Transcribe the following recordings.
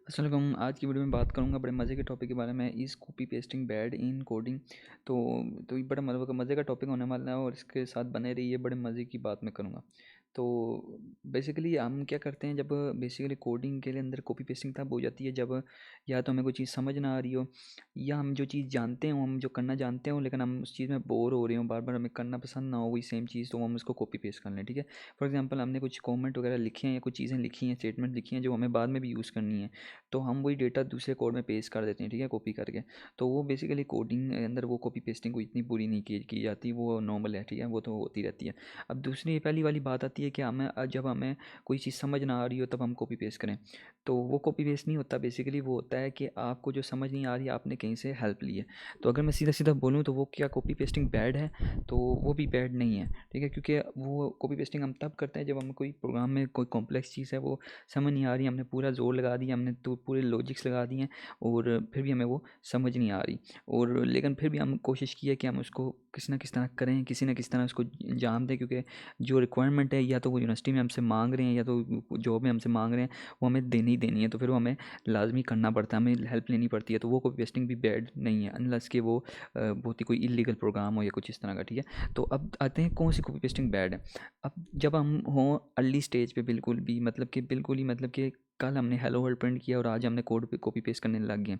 अस्सलाम वालेकुम। आज की वीडियो में बात करूंगा बड़े मज़े के टॉपिक के बारे में, is copy pasting bad in coding. तो ये बड़ा मज़े का टॉपिक होने वाला है और इसके साथ बने रहिए, बड़े मज़े की बात मैं करूंगा। तो बेसिकली हम क्या करते हैं, जब बेसिकली कोडिंग के लिए अंदर कॉपी पेस्टिंग तब हो जाती है जब या तो हमें कोई चीज़ समझ ना आ रही हो, या हम जो चीज़ जानते हो, हम जो करना जानते हो, लेकिन हम उस चीज़ में बोर हो रहे हो, बार बार हमें करना पसंद ना हो वही सेम चीज़, तो हम उसको कॉपी पेस्ट कर लें। ठीक है, फॉर एग्जांपल हमने कुछ कमेंट वगैरह लिखे हैं या कुछ चीज़ें लिखी हैं, स्टेटमेंट लिखी हैं जो हमें बाद में भी यूज़ करनी है, तो हम वही डेटा दूसरे कोड में पेस्ट कर देते हैं। ठीक है, कॉपी करके। तो वो बेसिकली कोडिंग के अंदर वो कॉपी पेस्टिंग को इतनी बुरी नहीं की जाती, वो नॉर्मल है। ठीक है, वो तो होती रहती है। अब दूसरी पहली वाली बात आती है कि हमें जब हमें कोई चीज़ समझ ना आ रही हो तब हम कॉपी पेस्ट करें, तो वो कॉपी पेस्ट नहीं होता। बेसिकली वो होता है कि आपको जो समझ नहीं आ रही है, आपने कहीं से हेल्प ली है। तो अगर मैं सीधा सीधा बोलूँ तो वो क्या कॉपी पेस्टिंग बैड है? तो वो भी बैड नहीं है। ठीक है, क्योंकि वो कॉपी पेस्टिंग हम तब करते हैं जब हम कोई प्रोग्राम में कोई कॉम्प्लेक्स चीज़ है वो समझ नहीं आ रही, हमने पूरा ज़ोर लगा दिया, हमने तो पूरे लॉजिक्स लगा दिए हैं और फिर भी हमें वो समझ नहीं आ रही, और लेकिन फिर भी हम कोशिश की है कि हम उसको किसी ना किसी तरह करें, किसी ना किसी तरह उसको जान दें, क्योंकि जो रिक्वायरमेंट है या तो वो यूनिवर्सिटी में हमसे मांग रहे हैं या तो जॉब में हमसे मांग रहे हैं, वो हमें देनी ही देनी है, तो फिर वो हमें लाजमी करना पड़ता है, हमें हेल्प लेनी पड़ती है। तो वो कॉपी पेस्टिंग भी बैड नहीं है, अनलेस कि वो बहुत ही कोई इलीगल प्रोग्राम हो या कुछ इस तरह का। ठीक है, तो अब आते हैं कौन सी कॉपी पेस्टिंग बैड है। अब जब हम हों अर्ली स्टेज पे, बिल्कुल भी मतलब कि बिल्कुल ही मतलब कि कल हमने हेलो वर्ल्ड प्रिंट किया और आज हमने कोड पे कॉपी पेस्ट करने लग गए,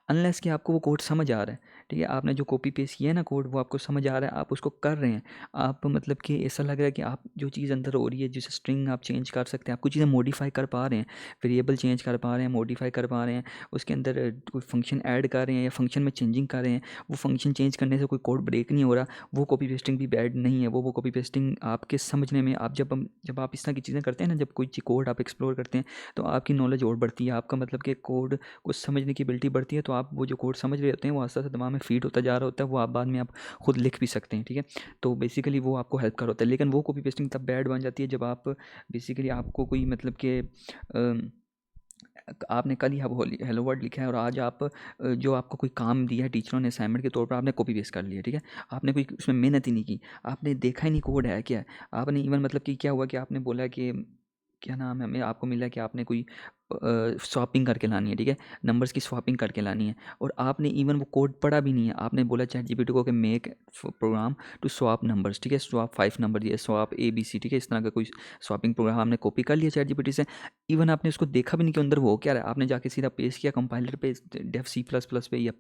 अनलेस कि आपको वो कोड समझ आ रहा है। ठीक है, आपने जो कॉपी पेस्ट किया है ना कोड, वो आपको समझ आ रहा है, आप उसको कर रहे हैं, आप मतलब कि ऐसा लग रहा है कि आप जो चीज़ अंदर हो रही है, जैसे स्ट्रिंग आप चेंज कर सकते हैं, आप कुछ चीज़ें मॉडिफाई कर पा रहे हैं, वेरिएबल चेंज कर पा रहे हैं, मॉडिफाई कर पा रहे हैं, उसके अंदर कोई फंक्शन ऐड कर रहे हैं या फंक्शन में चेंजिंग कर रहे हैं, वो फंक्शन चेंज करने से कोई कोड ब्रेक नहीं हो रहा, वो कॉपी पेस्टिंग भी बैड नहीं है। वो कॉपी पेस्टिंग आपके समझने में, आप जब आप इस तरह की चीज़ें करते हैं ना, जब कोई कोड आप एक्सप्लोर करते हैं, तो आपकी नॉलेज और बढ़ती है, आपका मतलब कि कोड को समझने की एबिलिटी बढ़ती है, तो आप वो जो कोड समझ रहे होते हैं वो आस्ते आस्ते दिमाग में फीड होता जा रहा होता है, वो आप बाद में आप खुद लिख भी सकते हैं। ठीक है, तो बेसिकली वो आपको हेल्प कर होता है। लेकिन वो कॉपी पेस्टिंग तब बैड बन जाती है जब आप बेसिकली आपको कोई मतलब कि आपने कल ही हेलो वर्ड लिखा है और आज आप जो आपको कोई काम दिया है टीचरों ने असाइनमेंट के तौर पर, आपने कॉपी पेस्ट कर लिया। ठीक है, आपने कोई उसमें मेहनत ही नहीं की, आपने देखा ही नहीं कोड है क्या है, आपने इवन मतलब कि क्या हुआ कि आपने बोला कि क्या नाम है, हमें आपको मिला कि आपने कोई स्वैपिंग करके लानी है। ठीक है, नंबर्स की स्वैपिंग करके लानी है, और आपने इवन वो कोड पढ़ा भी नहीं है, आपने बोला चैट जीपीटी को कि make program to swap numbers. ठीक है, स्वैप 5 नंबर दिए, स्वैप ABC। ठीक है, इस तरह का कोई स्वैपिंग प्रोग्राम आपने कॉपी कर लिया चैट जीपीटी से, इवन आपने उसको देखा भी नहीं कि अंदर वो हो क्या रहा है, आपने जाके सीधा पेस्ट किया कंपाइलर पे, डेफ C++ पे, या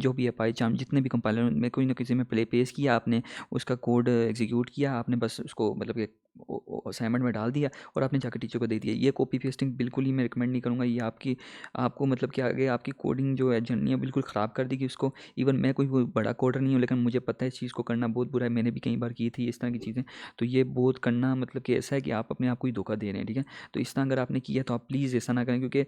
जो भी है पाईचार्म, जितने भी कंपाइलर में कोई ना किसी में प्ले पेस्ट किया, आपने उसका कोड एग्जीक्यूट किया, आपने बस उसको मतलब कि असाइनमेंट में डाल दिया और आपने जाकर टीचर को दे दिया। ये कॉपी पेस्टिंग बिल्कुल ही मैं रिकमेंड नहीं करूँगा, ये आपको मतलब कि आगे आपकी कोडिंग जो है जर्नी है बिल्कुल ख़राब कर देगी उसको। इवन मैं कोई वो बड़ा कोडर नहीं हूँ, लेकिन मुझे पता है इस चीज़ को करना बहुत बुरा है, मैंने भी कई बार की थी इस तरह की चीज़ें। तो ये बहुत करना मतलब कि ऐसा है कि आप अपने आप को ही धोखा दे रहे हैं। ठीक है, तो इस तरह अगर आपने किया तो आप प्लीज़ ऐसा ना करें, क्योंकि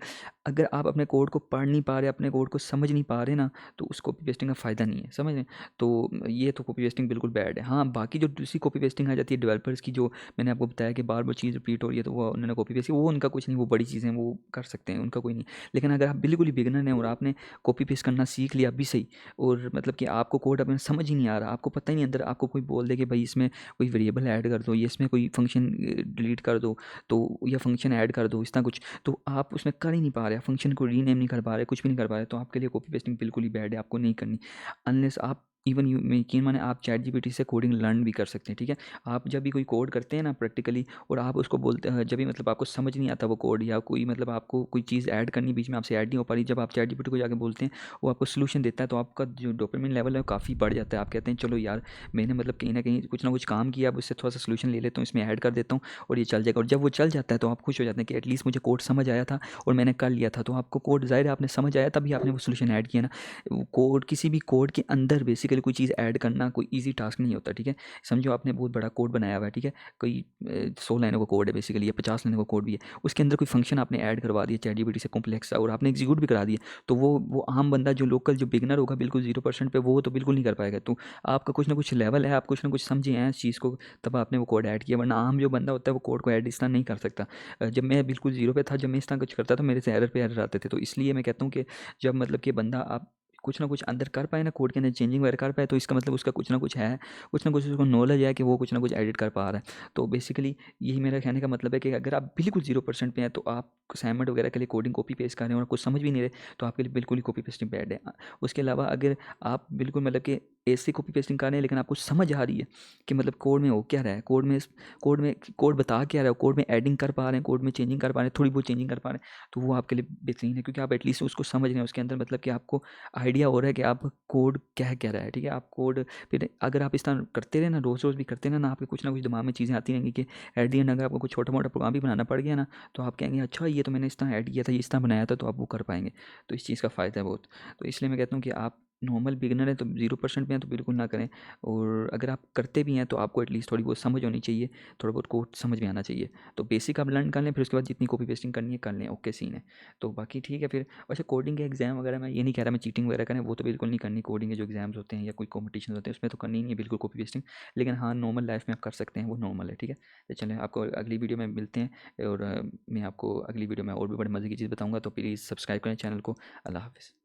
अगर आप अपने कोड को पढ़ नहीं पा रहे, अपने कोड को समझ नहीं पा रहे ना, तो उस कॉपी पेस्टिंग का फ़ायदा नहीं है, समझ रहे हैं? तो ये तो कॉपी पेस्टिंग बिल्कुल बैड है। हाँ, बाकी जो दूसरी कॉपी पेस्टिंग आ जाती है डेवलपर्स की, जो मैंने आपको बताया कि बार बार चीज़ रिपीट हो रही है, तो वो उन्होंने कॉपी पेस्ट की, वो उनका कुछ नहीं, वो बड़ी चीज़ें वो कर सकते हैं, उनका कोई नहीं। लेकिन अगर आप बिल्कुल ही बिगिनर हैं और आपने कॉपी पेस्ट करना सीख लिया अभी से ही, और मतलब कि आपको कोड अपना समझ ही नहीं आ रहा, आपको पता ही नहीं, अंदर आपको कोई बोल दे कि भाई इसमें कोई वेरिएबल ऐड कर दो, या इसमें कोई फंक्शन डिलीट कर दो, तो या फंक्शन ऐड कर दो, इस तरह कुछ, तो आप उसमें कर ही नहीं पा रहे, फंक्शन को रीनेम नहीं कर पा रहे, कुछ भी नहीं कर पा रहे, तो आपके लिए कॉपी पेस्टिंग बिल्कुल ही बैड है, आपको नहीं करनी। अनलेस आप इवन यकीन माने आप चैट जीपीटी से कोडिंग लर्न भी कर सकते हैं। ठीक है, आप जब भी कोई कोड करते हैं ना प्रैक्टिकली, और आप उसको बोलते हैं, जब भी मतलब आपको समझ नहीं आता वो कोड, या कोई मतलब आपको कोई चीज़ ऐड करनी बीच में आपसे ऐड नहीं हो पा रही, जब आप चैट जीपीटी को जाके बोलते हैं, वो आपको सोल्यूशन देता है, तो आपका जो डोपामिन लेवल है वो काफ़ी बढ़ जाता है। आप कहते हैं चलो यार, मैंने मतलब कहीं ना कहीं कुछ ना कुछ काम किया, अब उससे थोड़ा सा सोल्यूशन ले लेता हूँ, इसमें ऐड कर देता हूँ और ये चल जाएगा। और जब वो चल जाता है तो आप खुश हो जाते हैं कि एटलीस्ट मुझे कोड समझ आया था और मैंने कर लिया था। तो आपको कोड ज़ाहिर है आपने समझ आया तभी आपने वो सोल्यूशन ऐड किया ना। कोड, किसी भी कोड के अंदर बेसिकली कोई चीज़ ऐड करना कोई ईजी टास्क नहीं होता। ठीक है, समझो आपने बहुत बड़ा कोड बनाया हुआ है, ठीक है, कोई 100 लाइनों का कोड है बेसिकली, या 50 लाइनों का कोड भी है, उसके अंदर कोई फंक्शन आपने ऐड करवा दिया चैट जीपीटी से कॉम्प्लेक्स सा, और आपने एग्जीक्यूट भी करा दिया, तो वो आम बंदा जो लोकल जो बिगनर होगा बिल्कुल 0% पे, वो तो बिल्कुल नहीं कर पाएगा। तो आपका कुछ ना कुछ लेवल है, आप कुछ ना कुछ समझे हैं इस चीज़ को, तब आपने वो कोड ऐड किया, वरना आम जो बंदा होता है वो कोड को ऐड इस तरह नहीं कर सकता। जब मैं बिल्कुल जीरो पे था, जब मैं इस तरह कुछ करता था, मेरे से एरर पे एरर आते थे। तो इसलिए मैं कहता हूँ कि जब मतलब कि बंदा आप कुछ ना कुछ अंदर कर पाए ना, कोड के अंदर चेंजिंग वगैरह कर पाए, तो इसका मतलब उसका कुछ ना कुछ है, कुछ ना कुछ उसको नॉलेज है कि वो कुछ ना कुछ एडिट कर पा रहा है। तो बेसिकली यही मेरा कहने का मतलब है कि अगर आप बिल्कुल 0% पे हैं, तो आप असाइनमेंट वगैरह के लिए कोडिंग कॉपी पेस्ट कर रहे हैं और कुछ समझ भी नहीं रहे, तो आपके लिए बिल्कुल ही कॉपी पेस्टिंग बैड है। उसके अलावा अगर आप बिल्कुल मतलब कि ऐसी कॉपी पेस्टिंग कर रहे हैं लेकिन आपको समझ आ रही है कि मतलब कोड में हो क्या रहा है, कोड बता क्या रहा है, कोड में एडिंग कर पा रहे हैं, कोड में चेंजिंग कर पा रहे हैं, थोड़ी बहुत चेंजिंग कर पा रहे हैं, तो वो आपके लिए बेहतरीन है, क्योंकि आप एटलीस्ट उसको समझ रहे हैं, उसके अंदर मतलब कि आपको आइडिया हो रहा है कि आप कोड क्या कह रहा है, ठीक है। आप कोड फिर अगर आप इस तरह करते रहे ना, रोज़ रोज़ भी करते रहे ना, आपके कुछ ना कुछ दिमाग में चीज़ें आती रहेंगी कि एट दी एंड अगर आपको कुछ छोटा मोटा प्रोग्राम भी बनाना पड़ गया ना, तो आप कहेंगे अच्छा ये तो मैंने इस तरह ऐड किया था, ये इस तरह बनाया था, तो आप वो कर पाएंगे। तो इस चीज़ का फ़ायदा है बहुत। तो इसलिए मैं कहता हूँ कि आप नॉर्मल बिगिनर है तो 0% पे हैं तो बिल्कुल ना करें, और अगर आप करते भी हैं तो आपको एटलीस्ट थोड़ी बहुत समझ होनी चाहिए, थोड़ा बहुत कोड समझ में आना चाहिए। तो बेसिक आप लर्न कर लें, फिर उसके बाद जितनी कॉपी पेस्टिंग करनी है कर लें, ओके सीन है। तो बाकी ठीक है फिर। वैसे कोडिंग के एग्जाम वगैरह मैं ये नहीं कह रहा मैं चीटिंग वगैरह करें, वो तो बिल्कुल नहीं करनी। कोडिंग के जो एग्जाम्स होते हैं या कोई कॉम्पिटिशन होते हैं उसमें तो करनी ही नहीं है बिल्कुल कॉपी पेस्टिंग, लेकिन हाँ नॉर्मल लाइफ में आप कर सकते हैं, वो नॉर्मल है, ठीक है। तो चलें आपको अगली वीडियो में मिलते हैं, और मैं आपको अगली वीडियो में और भी बड़े मज़े की चीज़ बताऊँगा, तो प्लीज़ सब्सक्राइब करें चैनल को। अल्लाह हाफ़िज़।